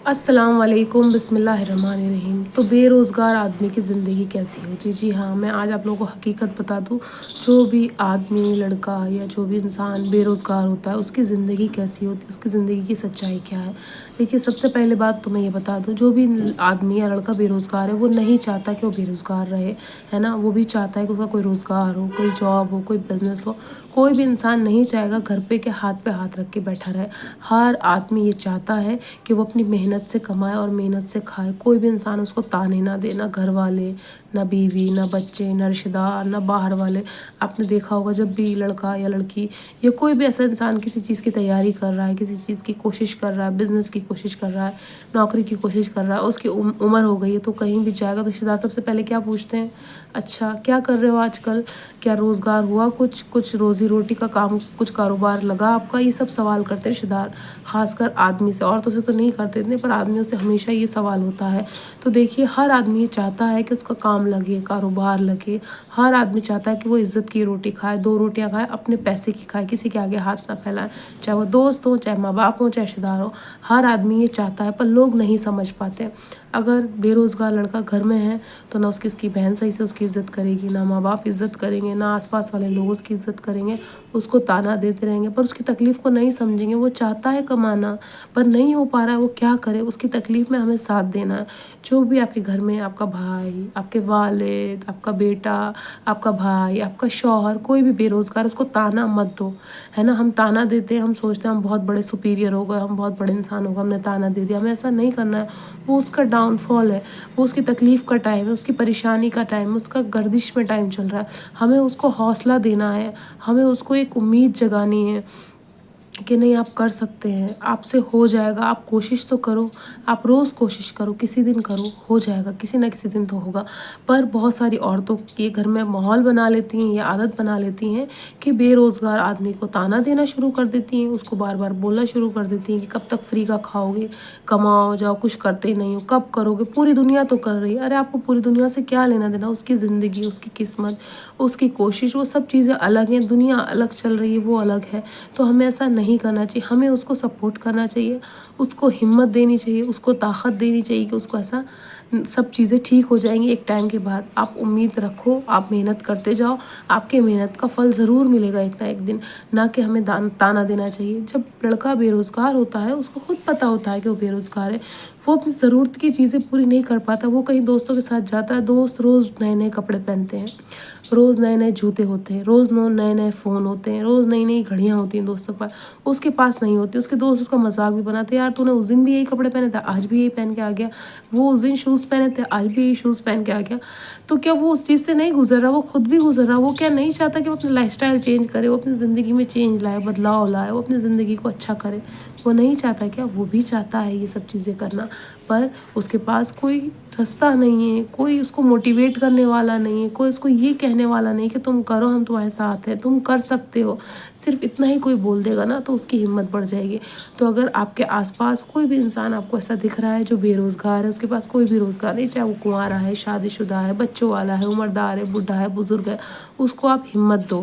السلام علیکم، بسم اللہ الرحمن الرحیم۔ تو بے روزگار آدمی کی زندگی کیسی ہوتی ہے؟ جی ہاں، میں آج آپ لوگوں کو حقیقت بتا دوں، جو بھی آدمی، لڑکا یا جو بھی انسان بے روزگار ہوتا ہے اس کی زندگی کیسی ہوتی ہے، اس کی زندگی کی سچائی کیا ہے۔ دیکھیے، سب سے پہلے بات تو میں یہ بتا دوں، جو بھی آدمی یا لڑکا بے روزگار ہے وہ نہیں چاہتا کہ وہ بے روزگار رہے، ہے نا۔ وہ بھی چاہتا ہے کہ اس کا کوئی روزگار ہو، کوئی جاب ہو، کوئی بزنس ہو۔ کوئی بھی انسان نہیں چاہے گا گھر پہ ہاتھ رکھ کے بیٹھا رہے۔ ہر آدمی یہ چاہتا ہے کہ وہ اپنی محنت سے کمائے اور محنت سے کھائے۔ کوئی بھی انسان اس کو تانے نہ دے، نہ گھر والے، نہ بیوی، نہ بچے، نہ رشتہ دار، نہ باہر والے۔ آپ نے دیکھا ہوگا، جب بھی لڑکا یا لڑکی یا کوئی بھی ایسا انسان کسی چیز کی تیاری کر رہا ہے، کسی چیز کی کوشش کر رہا ہے، بزنس کی کوشش کر رہا ہے، نوکری کی کوشش کر رہا ہے، اس کی عمر ہو گئی ہے، تو کہیں بھی جائے گا تو رشتہ دار سب سے پہلے کیا پوچھتے ہیں؟ اچھا کیا کر رہے ہو آج کل؟ کیا روزگار ہوا؟ کچھ روزی روٹی کا کام، کچھ کاروبار لگا آپ کا؟ یہ سب سوال کرتے ہیں رشتہ دار، خاص کر آدمی سے۔ عورتوں سے تو نہیں کرتے اتنے، پر آدمیوں سے ہمیشہ یہ سوال ہوتا ہے۔ تو دیکھیے، ہر آدمی یہ چاہتا ہے کہ اس کا کام لگے، کاروبار لگے۔ ہر آدمی چاہتا ہے کہ وہ عزت کی روٹی کھائے، دو روٹیاں کھائے، اپنے پیسے کی کھائے، کسی کے آگے ہاتھ نہ پھیلائے، چاہے وہ دوست ہوں، چاہے ماں باپ ہوں، چاہے رشتہ دار ہوں۔ ہر آدمی یہ چاہتا ہے، پر لوگ نہیں سمجھ پاتے۔ اگر بے روزگار لڑکا گھر میں ہے تو نہ اس کی بہن صحیح سے اس کی عزت کرے گی، نہ ماں باپ عزت کریں گے، نہ آس پاس والے لوگ اس کی عزت کریں گے، اس کو تانا دیتے رہیں گے، پر اس کی تکلیف کو نہیں سمجھیں گے۔ وہ چاہتا ہے کمانا، پر نہیں ہو پا رہا ہے، وہ کیا کرے؟ اس کی تکلیف میں ہمیں ساتھ دینا ہے۔ جو بھی آپ کے گھر میں، آپ کا بھائی، آپ کے والد، آپ کا بیٹا، آپ کا بھائی، آپ کا شوہر، کوئی بھی بے روزگار، اس کو تانا مت دو، ہے نا۔ ہم تانا دیتے ہیں، ہم سوچتے ہیں ہم بہت بڑے سپیریئر ہو گئے، ہم بہت بڑے انسان ہو گئے، ہم نے تانا دے دیا۔ ہمیں ایسا نہیں کرنا ہے۔ وہ اس کا ڈاؤن فال ہے، وہ اس کی تکلیف کا ٹائم ہے، اس کی پریشانی کا ٹائم ہے، اس کا گردش میں ٹائم چل رہا ہے۔ ہمیں اس کو حوصلہ دینا ہے، ہمیں اس کو ایک امید جگانی ہے کہ نہیں، آپ کر سکتے ہیں، آپ سے ہو جائے گا۔ آپ کوشش تو کرو، آپ روز کوشش کرو، کسی دن کرو، ہو جائے گا، کسی نہ کسی دن تو ہوگا۔ پر بہت ساری عورتوں کے گھر میں ماحول بنا لیتی ہیں یا عادت بنا لیتی ہیں کہ بے روزگار آدمی کو تانا دینا شروع کر دیتی ہیں، اس کو بار بار بولنا شروع کر دیتی ہیں کہ کب تک فری کا کھاؤ گے، کماؤ جاؤ، کچھ کرتے ہی نہیں ہو، کب کرو گے؟ پوری دنیا تو کر رہی ہے۔ ارے آپ کو پوری دنیا سے کیا لینا دینا؟ اس کی زندگی، اس کی قسمت، اس کی کوشش، وہ سب چیزیں الگ ہیں۔ دنیا الگ چل رہی ہے، وہ الگ ہے۔ تو ہمیں ایسا نہیں کرنا چاہیے، ہمیں اس کو سپورٹ کرنا چاہیے، اس کو ہمت دینی چاہیے، اس کو طاقت دینی چاہیے کہ اس کو ایسا سب چیزیں ٹھیک ہو جائیں گی ایک ٹائم کے بعد۔ آپ امید رکھو، آپ محنت کرتے جاؤ، آپ کے محنت کا پھل ضرور ملے گا ایک نہ ایک دن۔ نہ کہ ہمیں تانا دینا چاہیے۔ جب لڑکا بے روزگار ہوتا ہے، اس کو خود پتہ ہوتا ہے کہ وہ بے روزگار ہے، وہ اپنی ضرورت کی چیزیں پوری نہیں کر پاتا۔ وہ کہیں دوستوں کے ساتھ جاتا ہے، دوست روز نئے نئے کپڑے پہنتے ہیں، روز نئے نئے جوتے ہوتے ہیں، روز نئے نئے فون ہوتے ہیں، روز نئی نئی گھڑیاں ہوتی ہیں دوستوں کے پاس، اس کے پاس نہیں ہوتی۔ اس کے دوست اس کا مذاق بھی بناتے ہیں، یار تو نے اس دن بھی یہی کپڑے پہنے تھے، آج بھی یہی پہن کے آ گیا۔ وہ اس دن شوز پہنے تھے، آج بھی یہی شوز پہن کے آ گیا۔ تو کیا وہ اس چیز سے نہیں گزر رہا؟ وہ خود بھی گزر رہا۔ وہ کیا نہیں چاہتا کہ وہ اپنی لائف سٹائل چینج کرے، وہ اپنی زندگی میں چینج لائے، بدلاؤ لائے، وہ اپنی زندگی کو اچھا کرے؟ وہ نہیں چاہتا کیا؟ وہ بھی چاہتا ہے یہ سب چیزیں کرنا، پر اس کے پاس کوئی رستہ نہیں ہے، کوئی اس کو موٹیویٹ کرنے والا نہیں ہے، کوئی اس کو یہ کہنے والا نہیں کہ تم کرو، ہم تمہارے ساتھ ہیں، تم کر سکتے ہو۔ صرف اتنا ہی کوئی بول دے گا نا تو اس کی ہمت بڑھ جائے گی۔ تو اگر آپ کے آس پاس کوئی بھی انسان آپ کو ایسا دکھ رہا ہے جو بے روزگار ہے، اس کے پاس کوئی بھی روزگار نہیں، چاہے وہ کنوارا ہے، شادی شدہ ہے، بچوں والا ہے، عمردار ہے، بوڑھا ہے، بزرگ ہے، اس کو آپ ہمت دو،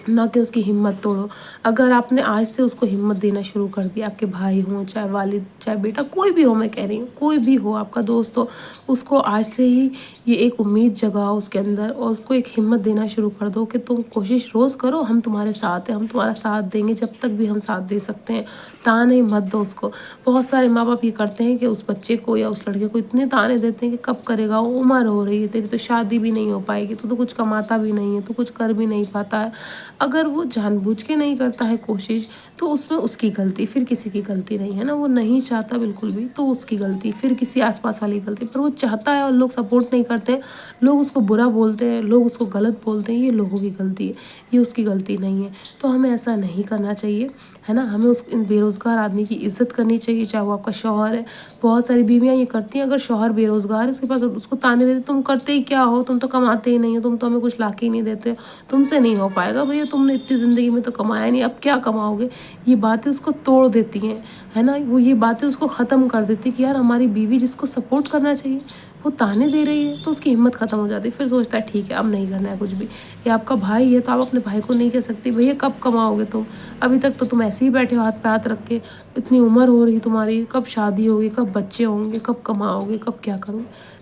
نہ کہ اس کی ہمت توڑو۔ اگر آپ نے آج سے اس کو ہمت دینا شروع کر دیا، آپ کے بھائی ہوں، چاہے والد، چاہے بیٹا، کوئی بھی ہو، میں کہہ رہی ہوں کوئی بھی ہو، آپ کا دوست ہو، اس کو آج سے ہی یہ ایک امید جگاؤ اس کے اندر، اور اس کو ایک ہمت دینا شروع کر دو کہ تم کوشش روز کرو، ہم تمہارے ساتھ ہیں، ہم تمہارا ساتھ دیں گے جب تک بھی ہم ساتھ دے سکتے ہیں۔ تانے مت دو اس کو۔ بہت سارے ماں باپ یہ کرتے ہیں کہ اس بچے کو یا اس لڑکے کو اتنے تانے دیتے ہیں کہ کب کرے گا، وہ عمر ہو رہی ہے تیری، تو شادی بھی نہیں ہو پائے گی، تو کچھ کماتا بھی نہیں ہے، تو کچھ کر بھی نہیں پاتا ہے۔ اگر وہ جان بوجھ کے نہیں کرتا ہے کوشش، تو اس میں اس کی غلطی، پھر کسی کی غلطی نہیں ہے نا۔ وہ نہیں چاہتا بالکل بھی تو اس کی غلطی، پھر کسی آس پاس والی غلطی، پر وہ چاہتا ہے اور لوگ سپورٹ نہیں کرتے، لوگ اس کو برا بولتے ہیں، لوگ اس کو غلط بولتے ہیں، یہ لوگوں کی غلطی ہے، یہ اس کی غلطی نہیں ہے۔ تو ہمیں ایسا نہیں کرنا چاہیے، ہے نا۔ ہمیں اس بے روزگار آدمی کی عزت کرنی چاہیے، چاہے وہ آپ کا شوہر ہے۔ بہت ساری بیویاں یہ کرتی ہیں، اگر شوہر بے روزگار ہے، اس کے پاس، اس کو تانے دیتے، تم کرتے ہی کیا ہو، تم تو کماتے ہی نہیں ہو، تم تو ہمیں کچھ لا کے ہی نہیں دیتے، تم سے نہیں ہو پائے گا بھیا، تم نے اتنی زندگی میں تو کمایا نہیں، اب کیا کماؤ گے؟ یہ باتیں اس کو توڑ دیتی ہیں۔ ہے نا, وہ یہ باتیں اس کو ختم کر دیتی کہ یار ہماری بیوی جس کو سپورٹ کرنا چاہیے وہ تانے دے رہی ہے, تو اس کی ہمت ختم ہو جاتی ہے. پھر سوچتا ہے ٹھیک ہے اب نہیں کرنا ہے کچھ بھی. یہ آپ کا بھائی ہے تو آپ اپنے بھائی کو نہیں کہہ سکتی بھیا کب کماؤ گے تم, ابھی تک تو تم ایسے ہی بیٹھے ہو ہاتھ پہ ہاتھ رکھ کے, اتنی عمر ہو رہی تمہاری, کب شادی ہوگی, کب بچے ہوں گے, کب کماؤ گے, کب کیا کرو.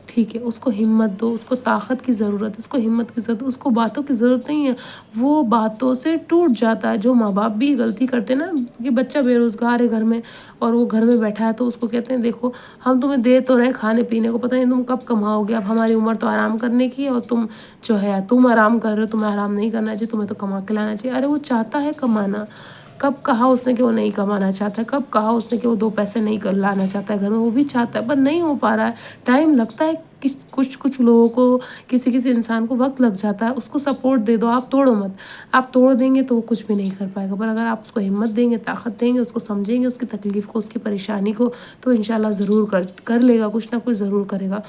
ٹھیک ہے, اس کو ہمت دو, اس کو طاقت کی ضرورت ہے, اس کو ہمت کی ضرورت ہے, اس کو باتوں کی ضرورت نہیں ہے. وہ باتوں سے ٹوٹ جاتا ہے. جو ماں باپ بھی غلطی کرتے ہیں نا کہ بچہ بے روزگار ہے گھر میں اور وہ گھر میں بیٹھا ہے, تو اس کو کہتے ہیں دیکھو ہم تمہیں دے تو رہے کھانے پینے کو, پتہ نہیں تم کب کماؤ گے, اب ہماری عمر تو آرام کرنے کی ہے اور تم جو ہے تم آرام کر رہے ہو, تمہیں آرام نہیں کرنا چاہیے, تمہیں تو کما کے لانا چاہیے. ارے وہ چاہتا ہے کمانا, کب کہا اس نے کہ وہ نہیں کمانا چاہتا ہے, کب کہا اس نے کہ وہ 2 پیسے نہیں لانا چاہتا ہے گھر میں, وہ بھی چاہتا ہے پر نہیں ہو پا رہا ہے. ٹائم لگتا ہے, کچھ لوگوں کو, کسی انسان کو وقت لگ جاتا ہے. اس کو سپورٹ دے دو, آپ توڑو مت. آپ توڑ دیں گے تو وہ کچھ بھی نہیں کر پائے گا, پر اگر آپ اس کو ہمت دیں گے, طاقت دیں گے, اس کو سمجھیں گے, اس کی تکلیف کو, اس کی پریشانی کو, تو انشاءاللہ ضرور کر لے گا, کچھ نہ کچھ ضرور کرے گا.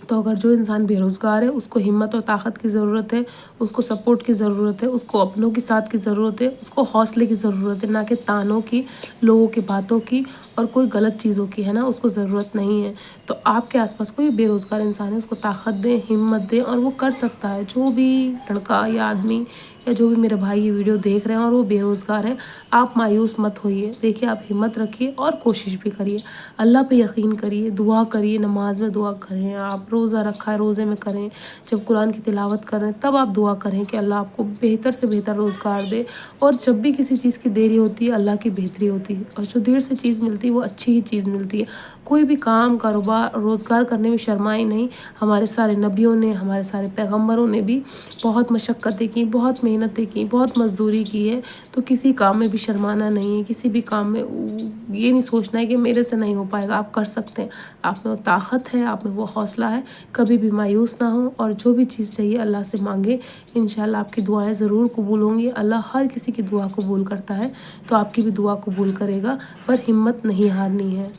تو اگر جو انسان بے روزگار ہے اس کو ہمت اور طاقت کی ضرورت ہے, اس کو سپورٹ کی ضرورت ہے, اس کو اپنوں کی ساتھ کی ضرورت ہے, اس کو حوصلے کی ضرورت ہے, نہ کہ تانوں کی, لوگوں کی باتوں کی اور کوئی غلط چیزوں کی, ہے نا, اس کو ضرورت نہیں ہے. تو آپ کے آس پاس کوئی بے روزگار انسان ہے اس کو طاقت دیں, ہمت دیں, اور وہ کر سکتا ہے. جو بھی لڑکا یا آدمی یا جو بھی میرے بھائی یہ ویڈیو دیکھ رہے ہیں اور وہ بے روزگار ہے, آپ مایوس مت ہوئیے. دیکھیے آپ ہمت رکھیے اور کوشش بھی کریے, اللہ پہ یقین کریے, دعا کریے, نماز میں دعا کریں, آپ روزہ رکھا ہے روزے میں کریں, جب قرآن کی تلاوت کریں تب آپ دعا کریں کہ اللہ آپ کو بہتر سے بہتر روزگار دے. اور جب بھی کسی چیز کی دیری ہوتی ہے اللہ کی بہتری ہوتی ہے, اور جو دیر سے چیز ملتی ہے وہ اچھی ہی چیز ملتی ہے. کوئی بھی کام کاروبار روزگار کرنے میں شرمائے نہیں. ہمارے سارے نبیوں نے, ہمارے سارے پیغمبروں نے بھی بہت مشقتیں کی, بہت محنتیں کی, بہت مزدوری کی ہے. تو کسی کام میں بھی شرمانا نہیں ہے, کسی بھی کام میں یہ نہیں سوچنا ہے کہ میرے سے نہیں ہو پائے گا. آپ کر سکتے ہیں, آپ میں وہ طاقت ہے, آپ میں وہ حوصلہ ہے. کبھی بھی مایوس نہ ہوں اور جو بھی چیز چاہیے اللہ سے مانگے, انشاءاللہ آپ کی دعائیں ضرور قبول ہوں گی. اللہ ہر کسی کی دعا قبول کرتا ہے, تو آپ کی بھی دعا قبول کرے گا, پر ہمت نہیں ہارنی ہے.